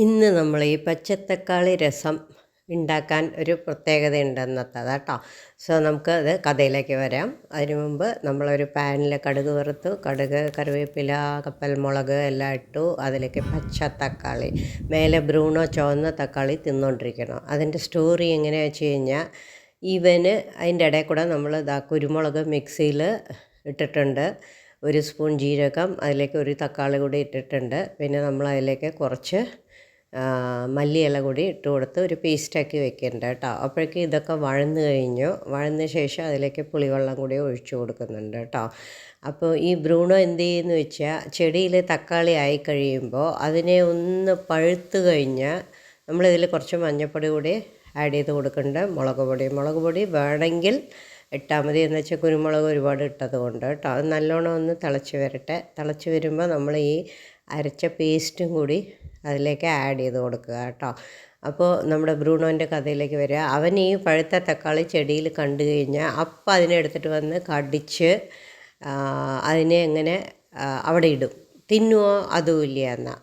ഇന്ന് നമ്മൾ ഈ പച്ചത്തക്കാളി രസം ഉണ്ടാക്കാൻ ഒരു പ്രത്യേകതയുണ്ട് ഇന്നത്തേത് കേട്ടോ. സോ നമുക്ക് അത് കഥയിലേക്ക് വരാം. അതിനു മുമ്പ് നമ്മളൊരു പാനിൽ കടുക് വറുത്തു, കടുക്, കറിവേപ്പില, കപ്പൽമുളക് എല്ലാം ഇട്ടു. അതിലേക്ക് പച്ചത്തക്കാളി, മേലെ ബ്രൂണോ ചുവന്ന തക്കാളി തിന്നുകൊണ്ടിരിക്കണം. അതിൻ്റെ സ്റ്റോറി എങ്ങനെയാണെന്ന് വെച്ച് കഴിഞ്ഞാൽ, അതിൻ്റെ ഇടയിൽ കൂടെ നമ്മൾ കുരുമുളക് മിക്സിയിൽ ഇട്ടിട്ടുണ്ട്, ഒരു സ്പൂൺ ജീരകം, അതിലേക്ക് ഒരു തക്കാളി കൂടി ഇട്ടിട്ടുണ്ട്. പിന്നെ നമ്മൾ അതിലേക്ക് കുറച്ച് മല്ലിയില കൂടി ഇട്ട് കൊടുത്ത് ഒരു പേസ്റ്റാക്കി വെക്കുന്നുണ്ട് കേട്ടോ. അപ്പോഴേക്കും ഇതൊക്കെ വഴന്ന് കഴിഞ്ഞു. വഴന്ന ശേഷം അതിലേക്ക് പുളിവെള്ളം കൂടി ഒഴിച്ചു കൊടുക്കുന്നുണ്ട് കേട്ടോ. അപ്പോൾ ഈ ബ്രൂണോ എന്ത് ചെയ്യുമെന്ന് വെച്ചാൽ, ചെടിയിൽ തക്കാളി ആയി കഴിയുമ്പോൾ അതിനെ ഒന്ന് പഴുത്ത് കഴിഞ്ഞാൽ നമ്മളിതിൽ കുറച്ച് മഞ്ഞൾപ്പൊടി കൂടി ആഡ് ചെയ്ത് കൊടുക്കുന്നുണ്ട്. മുളക് പൊടി വേണമെങ്കിൽ ഇട്ടാൽ മതി, എന്ന് വെച്ചാൽ കുരുമുളക് ഒരുപാട് ഇട്ടത് കൊണ്ട് കേട്ടോ. അത് നല്ലോണം ഒന്ന് തിളച്ച് വരട്ടെ. തിളച്ച് വരുമ്പോൾ നമ്മൾ ഈ അരച്ച പേസ്റ്റും കൂടി അതിലേക്ക് ആഡ് ചെയ്ത് കൊടുക്കുക കേട്ടോ. അപ്പോൾ നമ്മുടെ ബ്രൂണോൻ്റെ കഥയിലേക്ക് വരിക. അവൻ ഈ പഴുത്ത തക്കാളി ചെടിയിൽ കണ്ടു കഴിഞ്ഞാൽ അപ്പം അതിനെ എടുത്തിട്ട് വന്ന് കടിച്ച് അതിനെ എങ്ങനെ അവിടെ ഇടും. തിന്നുവോ അതുമില്ല എന്നാൽ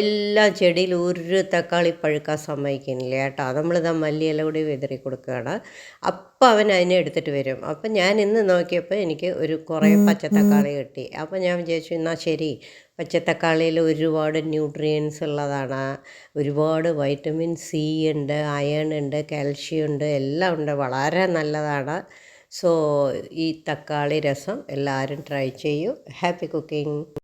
എല്ലാം ചെടിയിൽ ഒരു തക്കാളി പഴുക്കാൻ സമ്മതിക്കുന്നില്ല കേട്ടോ. നമ്മളിതാ മല്ലിയില കൂടി വിതറി കൊടുക്കുകയാണ്. അപ്പം അവൻ അതിനെ എടുത്തിട്ട് വരും. അപ്പം ഞാൻ ഇന്ന് നോക്കിയപ്പോൾ എനിക്ക് കുറേ പച്ചത്തക്കാളി കിട്ടി. അപ്പോൾ ഞാൻ വിചാരിച്ചു, എന്നാൽ ശരി, പച്ചത്തക്കാളിയിൽ ഒരുപാട് ന്യൂട്രിയൻസ് ഉള്ളതാണ്, ഒരുപാട് വൈറ്റമിൻ സി ഉണ്ട്, അയൺ ഉണ്ട്, കാൽഷ്യം ഉണ്ട്, എല്ലാം ഉണ്ട്, വളരെ നല്ലതാണ്. സോ ഈ തക്കാളി രസം എല്ലാവരും ട്രൈ ചെയ്യൂ. Happy cooking.